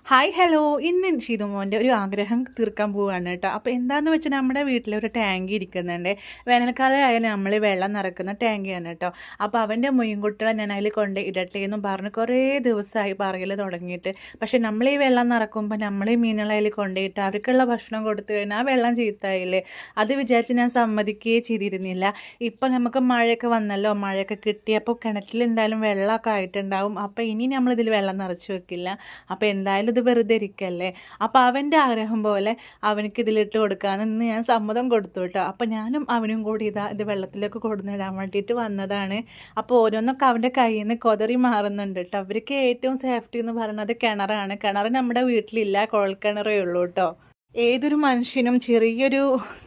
Hi hello ഇന്ന് ഷീതുമോൻ്റെ ഒരു ആഗ്രഹം തീർക്കാൻ പോവുകയാണ് കേട്ടോ. അപ്പോൾ എന്താണെന്ന് വെച്ചാൽ നമ്മുടെ വീട്ടിലൊരു ടാങ്കി ഇരിക്കുന്നുണ്ട്. വേനൽക്കാലമായാലും നമ്മൾ വെള്ളം നിറക്കുന്ന ടാങ്കിയാണ് കേട്ടോ. അപ്പോൾ അവൻ്റെ മുയൻകുട്ടികളെ ഞാൻ അതിൽ കൊണ്ട് ഇടട്ടെ എന്നും പറഞ്ഞ് കുറേ ദിവസമായി പറയൽ തുടങ്ങിയിട്ട്. പക്ഷേ നമ്മൾ ഈ വെള്ളം നിറക്കുമ്പോൾ നമ്മൾ ഈ മീനുകളെ അതിൽ കൊണ്ടുപോയിട്ട് അവർക്കുള്ള ഭക്ഷണം കൊടുത്തു കഴിഞ്ഞാൽ ആ വെള്ളം ചീത്തയില്ലേ. അത് വിചാരിച്ച് ഞാൻ സമ്മതിക്കുകയേ ചെയ്തിരുന്നില്ല. ഇപ്പം നമുക്ക് മഴയൊക്കെ വന്നല്ലോ, മഴയൊക്കെ കിട്ടിയപ്പോൾ കിണറ്റിൽ എന്തായാലും വെള്ളമൊക്കെ ആയിട്ടുണ്ടാവും. അപ്പോൾ ഇനി നമ്മളിതിൽ വെള്ളം നിറച്ച് വെക്കില്ല. അപ്പോൾ എന്തായാലും ഇത് വെറുതെ ഇരിക്കല്ലേ. അപ്പോൾ അവൻ്റെ ആഗ്രഹം പോലെ അവനക്ക് ഇതിലിട്ട് കൊടുക്കാമെന്ന് ഞാൻ സമ്മതം കൊടുത്തു കേട്ടോ. അപ്പോൾ ഞാനും അവനും കൂടി ഇത് വെള്ളത്തിലേക്ക് കൊടുന്നിടാൻ വേണ്ടിയിട്ട് വന്നതാണ്. അപ്പോൾ ഓരോന്നൊക്കെ അവൻ്റെ കയ്യിൽ നിന്ന് കൊതറി മാറുന്നുണ്ട് കേട്ടോ. അവർക്ക് ഏറ്റവും സേഫ്റ്റി എന്ന് പറയുന്നത് കിണറാണ്. കിണർ നമ്മുടെ വീട്ടിലില്ല, കുഴൽക്കിണറേ ഉള്ളൂ കേട്ടോ. ഏതൊരു മനുഷ്യനും ചെറിയൊരു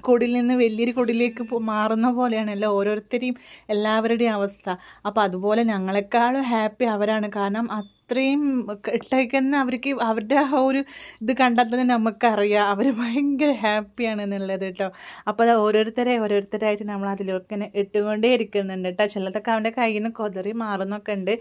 കുടിൽ നിന്ന് വലിയൊരു കുടിലേക്ക് മാറുന്ന പോലെയാണല്ലോ ഓരോരുത്തരെയും എല്ലാവരുടെയും അവസ്ഥ. അപ്പോൾ അതുപോലെ ഞങ്ങളെക്കാളും ഹാപ്പി അവരാണ്. കാരണം അത്രയും ഇട്ടേക്കുന്ന അവർക്ക് അവരുടെ ആ ഒരു ഇത് കണ്ടാൽ തന്നെ നമുക്കറിയാം അവർ ഭയങ്കര ഹാപ്പിയാണ് എന്നുള്ളത് കേട്ടോ. അപ്പോൾ അത് ഓരോരുത്തരായിട്ട് നമ്മൾ അതിലൊക്കെ ഇട്ടുകൊണ്ടേ ഇരിക്കുന്നുണ്ട് കേട്ടോ. ചിലതൊക്കെ അവൻ്റെ കയ്യിൽ നിന്ന് കൊതറി മാറുന്നൊക്കെ ഉണ്ട്.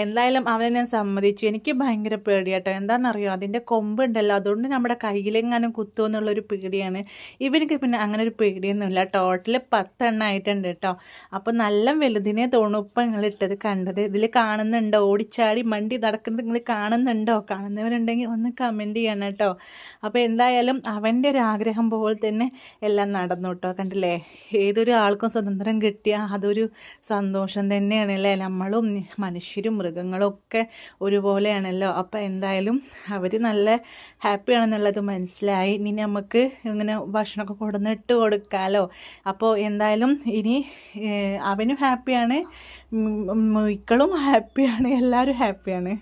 എന്തായാലും അവനെ ഞാൻ സമ്മതിച്ചു. എനിക്ക് ഭയങ്കര പേടിയാട്ടോ. എന്താണെന്നറിയോ, അതിൻ്റെ കൊമ്പുണ്ടല്ലോ, അതുകൊണ്ട് നമ്മുടെ കയ്യിലെങ്ങാനും കുത്തുമോ എന്നുള്ളൊരു പേടിയാണ്. ഇവർക്ക് പിന്നെ അങ്ങനെ ഒരു പേടിയൊന്നുമില്ല. ടോട്ടൽ 10 എണ്ണം ആയിട്ടുണ്ട് കേട്ടോ. അപ്പോൾ നല്ല വലുതിനെ തോന്നും ഇപ്പം നിങ്ങൾ ഇട്ടത് കണ്ടത്. ഇതിൽ കാണുന്നുണ്ടോ, ഓടിച്ചാടി മണ്ടി നടക്കുന്നത് നിങ്ങൾ കാണുന്നുണ്ടോ? കാണുന്നവരുണ്ടെങ്കിൽ ഒന്ന് കമൻറ്റ് ചെയ്യണം കേട്ടോ. അപ്പോൾ എന്തായാലും അവൻ്റെ ഒരു ആഗ്രഹം പോലെ തന്നെ എല്ലാം നടന്നു കേട്ടോ. കണ്ടില്ലേ, ഏതൊരു ആൾക്കും സ്വതന്ത്രം കിട്ടിയാൽ അതൊരു സന്തോഷം തന്നെയാണല്ലേ. നമ്മളും മനുഷ്യരും മൃഗങ്ങളും ഒക്കെ ഒരുപോലെയാണല്ലോ. അപ്പോൾ എന്തായാലും അവർ നല്ല ഹാപ്പിയാണെന്നുള്ളത് മനസ്സിലായി. ഇനി നമുക്ക് ഇങ്ങനെ ഭക്ഷണമൊക്കെ കൊടുന്നിട്ട് കൊടുക്കാമല്ലോ. അപ്പോൾ എന്തായാലും ഇനി അവനും ഹാപ്പിയാണ്, മക്കളും ഹാപ്പിയാണ്, എല്ലാവരും ഹാപ്പിയാണ്.